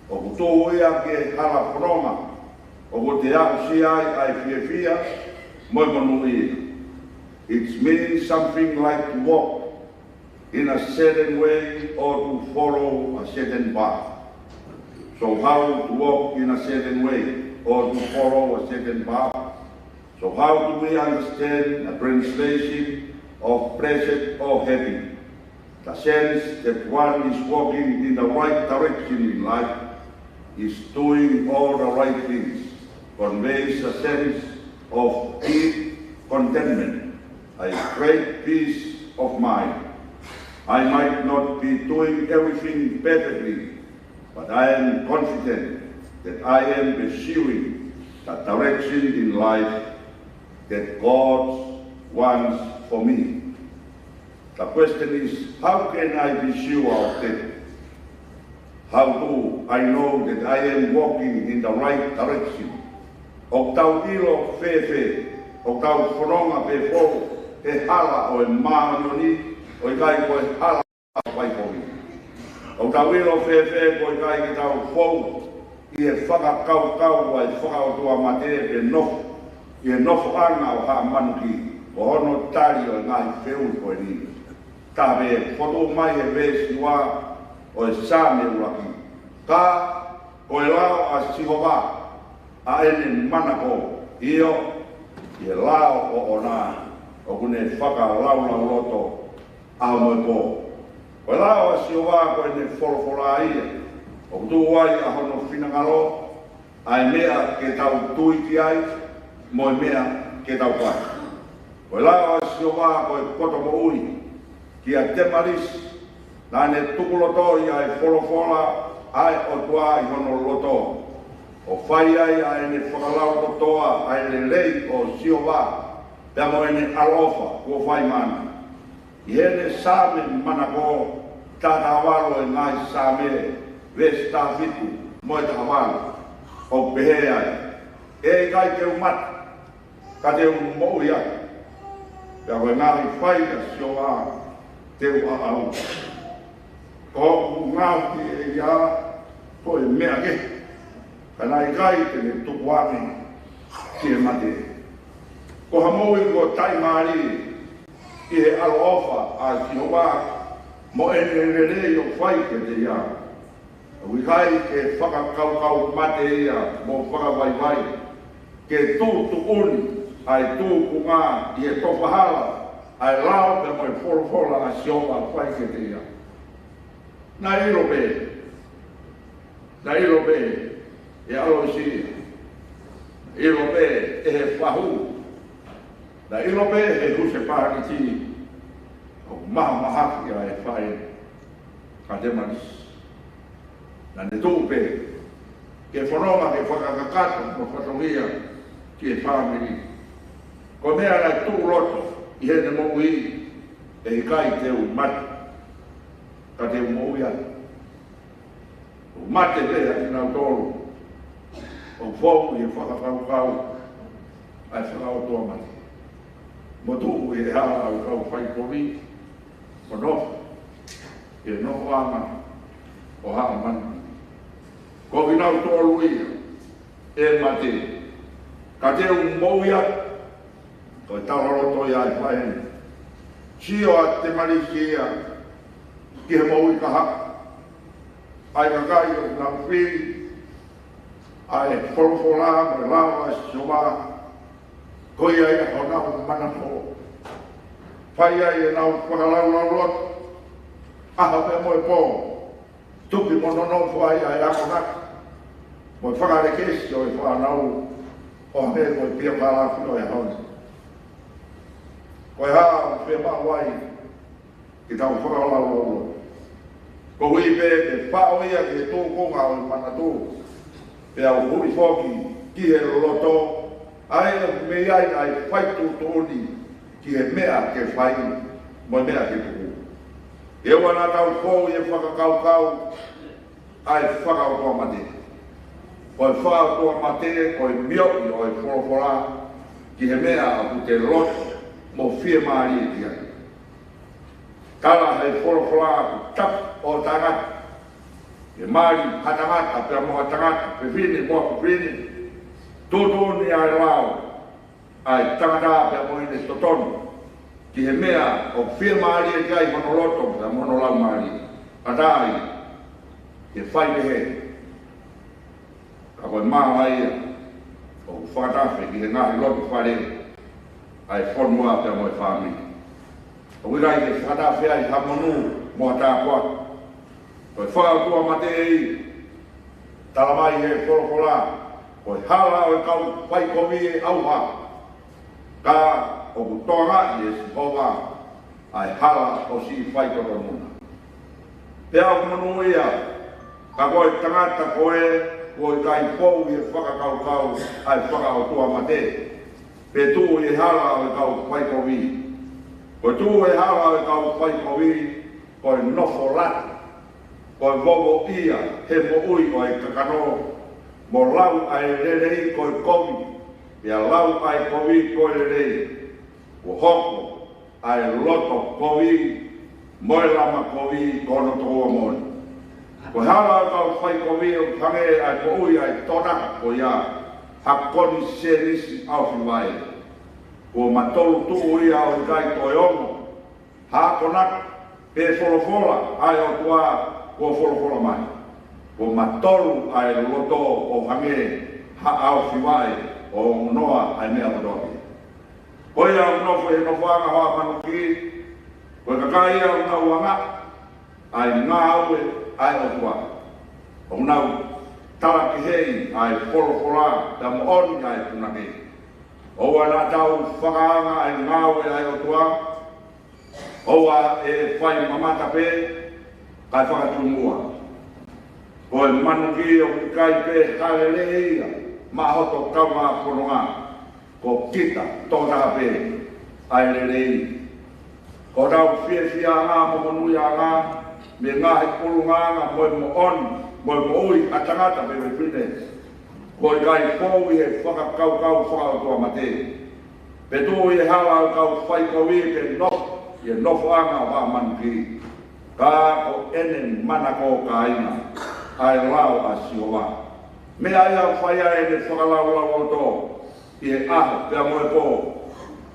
O kutu ia ke hala whanonga. O ko te au si ai fia, moi manu ia. It means something like to walk in a certain way or to follow a certain path. So how to walk in a certain way or to follow a certain path? So how do we understand a translation of blessed or heavy? The sense that one is walking in the right direction in life, is doing all the right things, conveys a sense of deep contentment, a great peace of mind. I might not be doing everything perfectly, but I am confident that I am pursuing the direction in life that God wants for me. The question is, how can I be sure of that? How do I know that I am walking in the right direction? O tau ilo fe, o tau whanonga pe fō, e hala o e mānioni, o i kai koe hala pai komi. O tau ilo fe, ko i kai ki tau fōu, i e whakakau ai whakaotua mate e nofo, i e nofo anga o ha manuki, o hono tari o ngai wheu koe ni. Tawe e whoto mai e vesi wā, o e sāme uraki. Ka, o e lao a sihowa, a ene manako, io, i e lao o ona, o kune whaka lau loto, a moe po. O e lao a sihowa ko ene wholofola ia, o kutu ai a hono whinangalo, a e mea ke tau tuiti ai, mo e mea ke tau pai. O e lao a sihowa ko e koto mo ui, ki a te marisi, nā ne tukuloto i ai wholofola ai o tua i hono loto. O whai ai ai ne whakalau lotoa ai le lei o siova, pia mo ene alofa kua whai mana. I hene sāme manako tāta walo e ngai sāme ves tā whitu mo e tā walo o pehe ai. E kai te umata, ka te umou ia. Pia koe ngahi whai ka siova te ua au. Ko ngau ki e ia, ko e mea ke. Kana i kai tene tukuane ki e mate. Ko hamoi ko tai maari i he alo ofa a sihowa mo ene rere o whai ke te ia. Ui kai ke whakakau mate ia mo whakawaiwai. Ke tū tukuni ai tū ku ngā i e topahala ai lao pe mo fola a siopa fai ke te ia na ilo be e alo si ilo be e fahu na ilo be e ku se pa ki ti o maha ki ai fai ka te manis na ne tu be ke fonoma ke whakakakato mo whatongia ki e whamiri. Ko mea la tū roto i hene mo i e i kai te u mate. Ka te u mo i atu. U mate lea ki nau tōru. O fōku i e whakakau ai whakau toa mate. Mo tūku i e haa au kau whai kori. Mo nofu. I e nofu ama o haa manu. Ko vinau tōru ia, e mate, ka te un mouia, ko e taroroto ia e whaen. Sio a te mariki ia, ki he moui ka haka. Ai ka kai o nau whiri, ai whorofola, mo e lao a sioma, ko ia e ho nau mana ho. Whai ai e nau whakalau lau lot, aha pe mo e pō, tupi mo nono whai ai ako naka. Mo whakare kesi o e whanau o me mo e pia whalafi o e haune. Ko e haa o whea mawai ki tau whakalau alo. Ko hui pe e whaoia ki e tō konga o e manatō. Pe au hui whoki ki e roto. Ai me ai ai whaitu tōni ki e mea ke whai mo mea ke tuku. E wana tau whau e whakakaukau ai whakau tō mate. O e whaa toa mate, o e mioki, o e whorofora, ki he mea a pute roto, mo whie maari e ki ai. Kala hei whorofora ku tap o tangata. E maari hatangata, pia moha tangata, pe whine, moha ku whine. Tōtōni ai lao, ai tangata pia moine totonu. Ki he mea o whie maari e ki ai mono roto, pia mono lau maari. Atai, e whai pehe. Ka koe maa ia, o whakatafe ki he ngahi lotu whare, ai whonua pia mo e whāmi. O wirai ke whakatafe ai hamonu mo a tāpua. Koe whakatua mate ei, talamai he whorokola, koe hala o e kau whai komi e auha. Ka o kutonga i e sihova, ai hala o si whai koronuna. Pea o manu ia, ka koe tangata koe, ko i kai pou i e whakakaukau ai whakaotua mate. Pe tū i hala o e kau whaikowi. Ko tū i hala o e kau whaikowi, ko i nofo lata. Ko i vovo ia, he mo ui o e kakano. Mo lau ai rerei ko i kowi. Ia lau ai kowi ko i rerei. Ko hoko ai loto kowi, moe lama kowi kono toa moni. Ko hala kau whai kowi o pange ai ko ui ai tona ko ia hakoni serisi au whiwai. Ko matolu tuu ia o kai toi ongo. Hakonak pe wholofola ai o tua ko wholofola mai. Ko matolu ai loto o hange ha au whiwai o noa ai mea madoki. Ko ia o nofo e nofoanga hoa manuki. Ko kakai ia o nauanga ai ngā aue ai o tua. O nau tala ki hei ai whorofora ta mo oni ai punake. O ana tau whakaanga ai ngāwe ai o tua. O e whai mamata pe kai whakatumua. O e manuki o kai pe harele ia mahoto kaunga whoronga. Ko kita tōna pe ai lelei. Ko tau whiawhia ngā momonui a ngā me ngahi kurunganga moe mo oni, moe mo ui atangata me whine. Ko i kai pou i he whakakaukau whakautua mate. Pe tō i he hala au kau whaikowi ke nofo, i e nofo anga o hā manuki. Ka o ene manako ka inga, ai lau a siowa. Me ai au whaia e ne whakalau lau o tō, i he aho pia moe pō.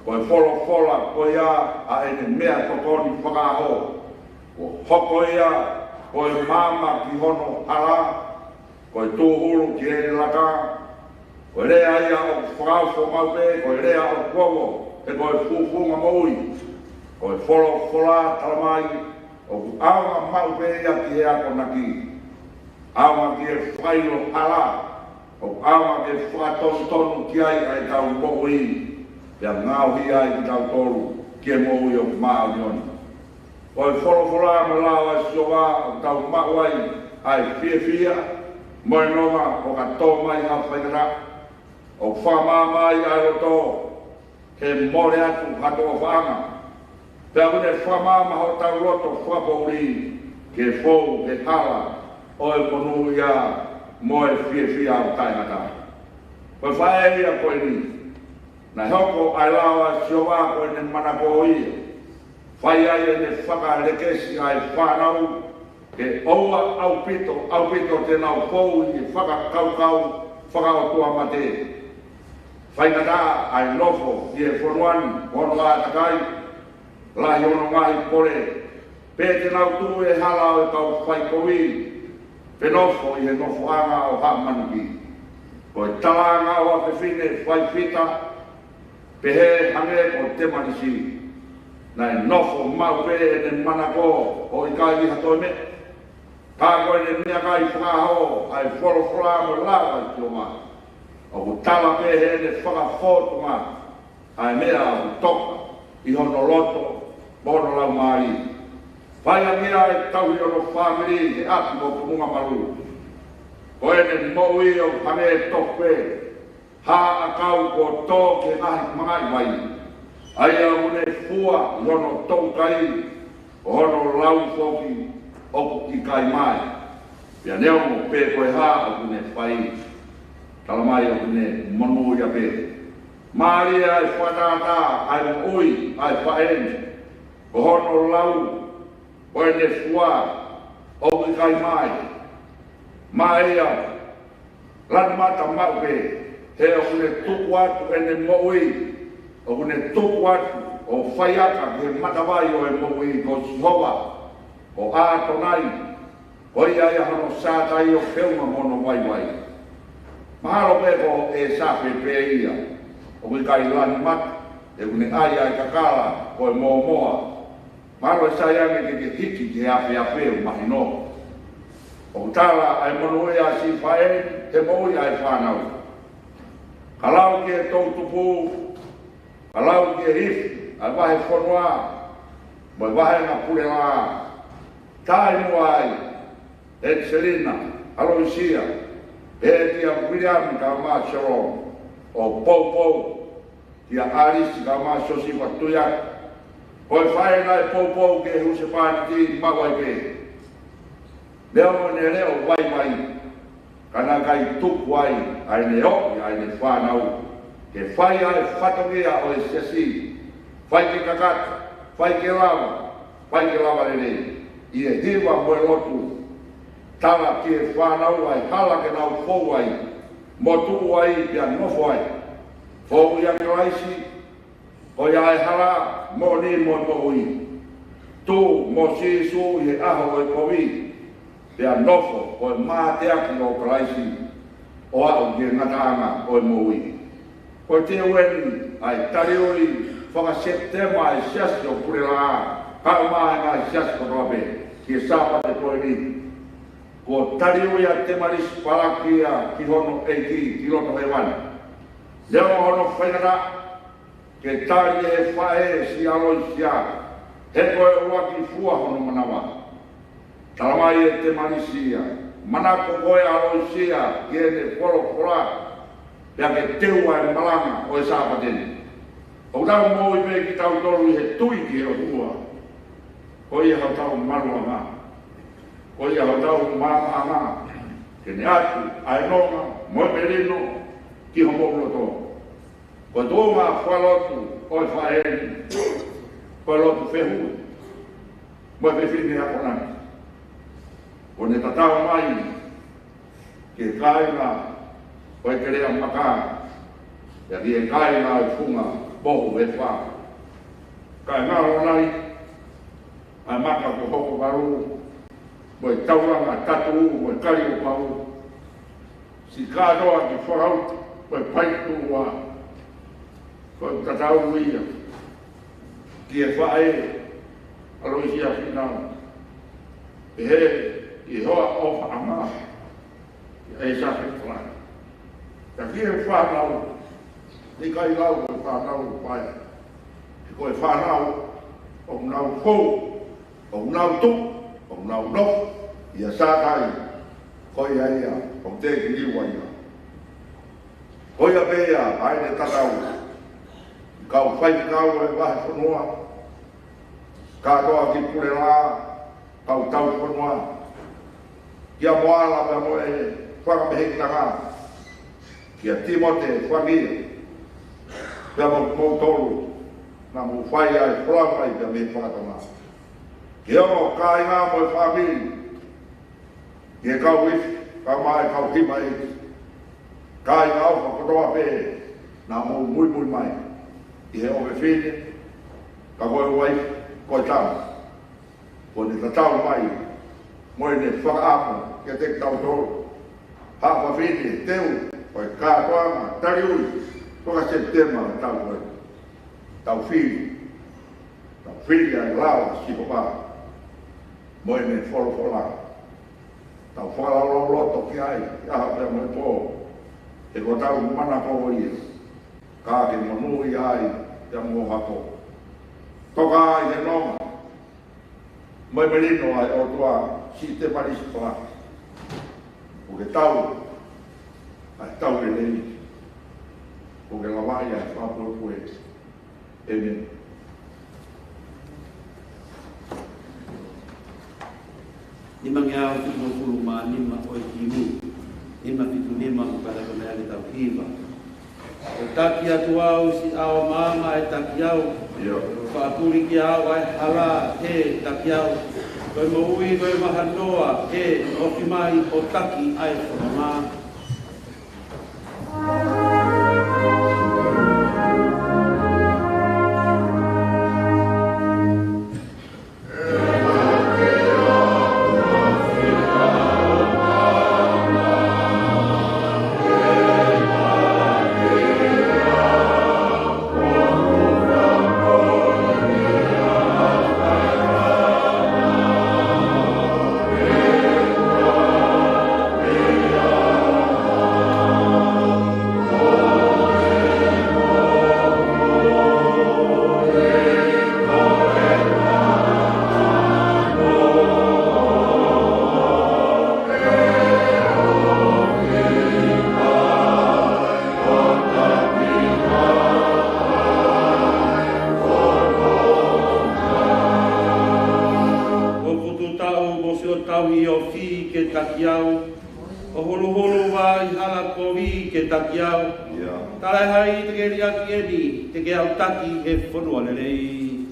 Ko e wholofola ko ia a ene mea totoni whakaho. Ko hoko ia, ko e mama ki hono hala, ko e tūhuru ki ere laka, ko e rea ia o whakauwho maupe, ko e rea o kuowo, e ko e fufunga maui. o e folo fola talamai, o ku aunga mau pea ki e ako naki. Aunga ki e whailo hala, o aunga ki e whakatonu ki ai ai tau mohu i, pia ngau hi ai ki tau toru, ki e mohu i o maa unioni. O e folo fola me lawa si o wā, o tau mau ai, ai fia fia, moe nonga o ka tō mai ha whaikara, o whamamai ai roto, he more atu hato o whaanga. Pea une whamama ho tau roto whapauri, ke fōu, ke hala, o e konu ia moe fia fia o taihata. Koe whae ia koe ni, na hoko ai lawa si o wā koe ne manako ia, whai ai e ne whakalekesi ai whanau, ke oua au pito te nau fōu i whakakaukau, whakaotua mate. Whainata ai nofo i e whonuan, hono ngā takai, lahi ono ngā i pore, pē te nau tū e hala o e kau whaikowi, pe nofo i e nofo anga o hamanuki. Ko e talanga o a pewhine whaifita, pe he hange o te manisi. Na e nofo mau pē e ne manako o i kai i hatoi me. Kā koe ne mea kai whakaho ai whorofora mo lawa i tio maa. O ku tala pe he ne whakawhotunga ai mea o toka i hono loto mono lau mai. Whai a mea e tau i ono whamiri he ati o kumunga maru. Ko e ne moui o hange e tokpe ha a kau ko tō ke ngahi mangai mai. Ai a une fua i hono tōkai o hono lau whoki o ki kai mai. Pia neo mo pe koe ha o kune whai. Talamai o kune monu ia pe. Maari ai whatata, ai ui, ai whaen. O hono lau, o ene fua, o ki kai mai. Mai au, lan mata mau pe, he o kune tuku atu ene moui, o kune tuku atu, o whaiaka, he matawai o e moui, ko Sihova, o ātonai, o ia ia hano sātai o whiunga mono waiwai. Mahalo pe ko e sape pe ia, o kui kai lani mata, e kune ai ai kakala, o e moa. Mahalo e saiange ke hiki ke ape o mahino. O tala ai mono ea si whaen, te moi ai whanau. Kalau ke tautupu, kalau ke hifi, ai wahe whanua, moi wahe nga pule la, tai muai, e Selina, Aloisia, e tia William ka ma Sharon, o Popo, tia Alice ka ma Sosi Watuia, o e whae nai Popo ke huse pāti mawai pe. Leo ne leo wai, kana kai tuku ai, ai ne oki, ai ne whanau, ke whai ai whatongia o e sesi, whai ke kakata, whai ke lava lene, i e hiwa moe lotu, tala ki e whanau ai, hala ke nau fōu ai, mo tuku ai pia nofo ai, fōu ia me laisi, o ia e hala, mo ni mo ui, tu mo sisu i e aho e kowi, pia nofo o e maa te aki o kalaisi, o au ki e ngataanga o e mo ui. Ko te uen ai tarioi, whaka septema ai siasi o purela, kau maa ngā siasi kotoape, ki e sāpate koe ni. Ko tarioi a te maris palakia ki hono eiki, ki loto hewan. Leo hono whainara, ke tari e whae si aloisia, he koe ua ki fua hono manawa. Talamai e te marisia, manako koe aloisia, ki e ne polo, pia ke teua e malanga o e sāpatene. O tau mōi me ki tau toru i he tui ki o tua. Ko ia hau tau marua ngā. Ko ia hau tau māma ngā. Ke ne atu, aenonga, moe merino, ki homokulo tō. Ko tōma whalotu o e whaeni. Whalotu whehu. Moe whewhine a konani. Ko ne tatau mai, ke kāinga, o e kerea maka, ia ki e kāinga e funga, bohu e wha. Kai ngaro nai, ai maka ko hoko karu, mo e tauranga tatu, mo e kari o pau. Si kādoa ki whahau, mo e paitu wa, ko e tatau ia. ki e whae alo i sia whina e he i hoa o whaanga e sa whina ta ki e whanau ni kai lau e whanau pai e koe whanau o nau kou o nau tu o nau no ia sa kai koe ia o te ki liwa ia koe a bea ai ne tatau kau whai kau e wahe whanua katoa ki pure la kau tau whanua kia moala me mo e whakamehe tanga kia Timote whangia pia mo tolu na mo whai ai whanai pia me whakatanga kia o kai ngā mo e whamiri kia kau ifi kau mai kau hima e kai ngā o whakatoa pe na mo mui mai i he ove whine, ka koe wai, koe tau. Ko ni ka tau mai, moe ne whakaapo, kia te tau toro. Hapa whine, teu, koe kātoanga, tari ui, toka septema tau koe. Tau whine. Tau whine ai lao, sipopa. Moe ne wholofola. Tau whakalalo loto ki ai, aha pia moe pō. E ko tau mana pō ia. Ka ke monui ai te mo hako. Toka ai he nonga. Mai merino ai o tua si te parisi pala. O ke tau, ai tau e lei. O ke lawai ai whapua pue. Amen. Nima ngā o tuno kuru mā nima o i kimu. Nima pitu nima o kara kona ali tau hiva. O taki atu au si ao mama e taki au. Whaapuri ki au ai hala e taki au. Koe maui koe mahanoa e oki mai o taki ai whanamā. Taki e whanua lerei.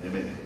Amen.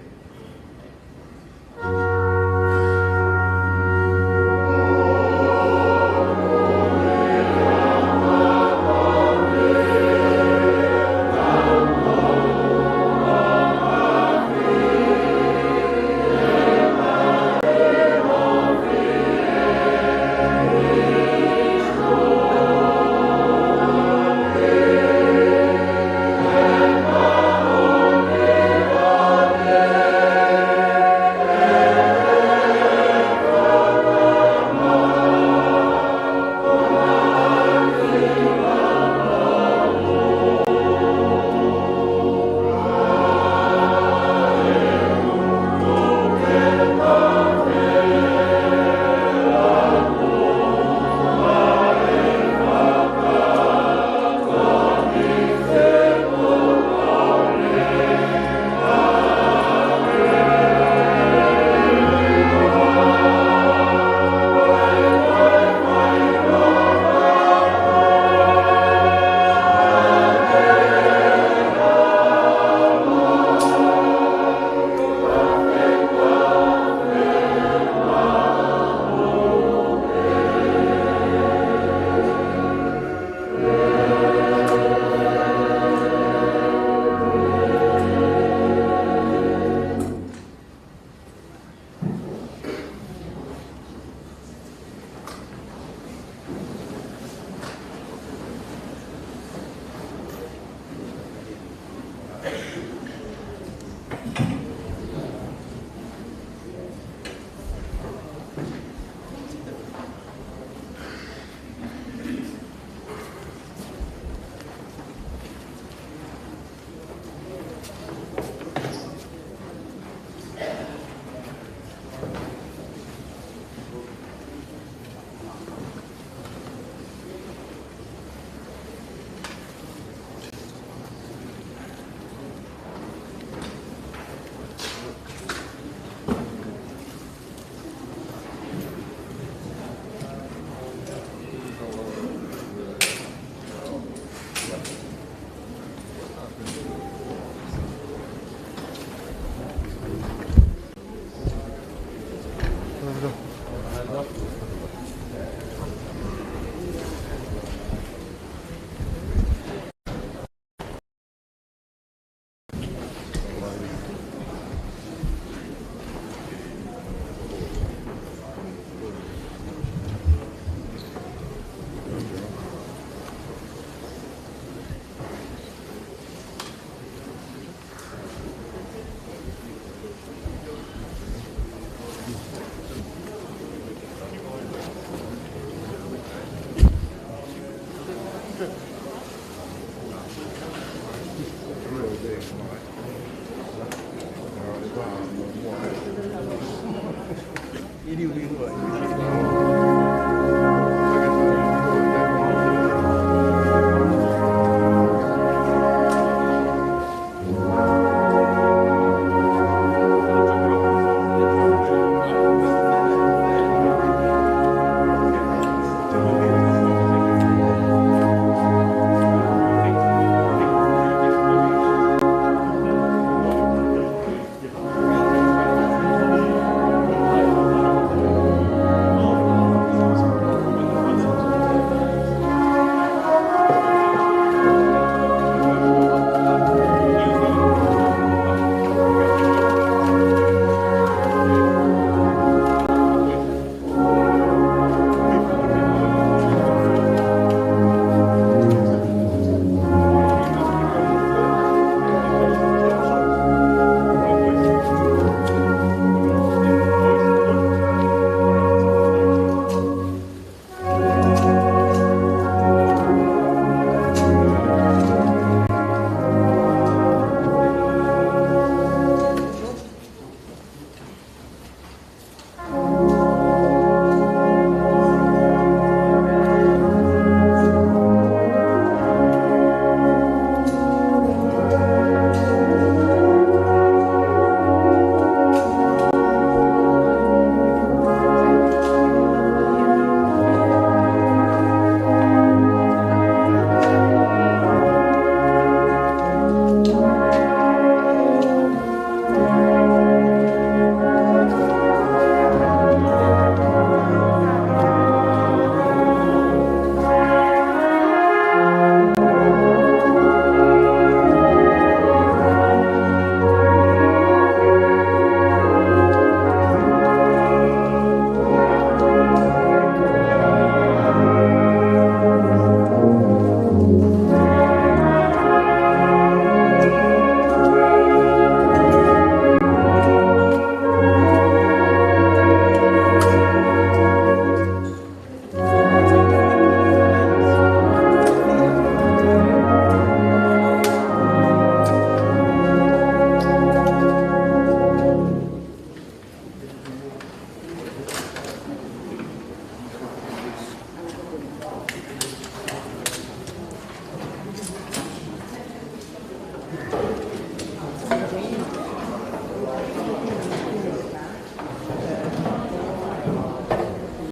iri uri ua.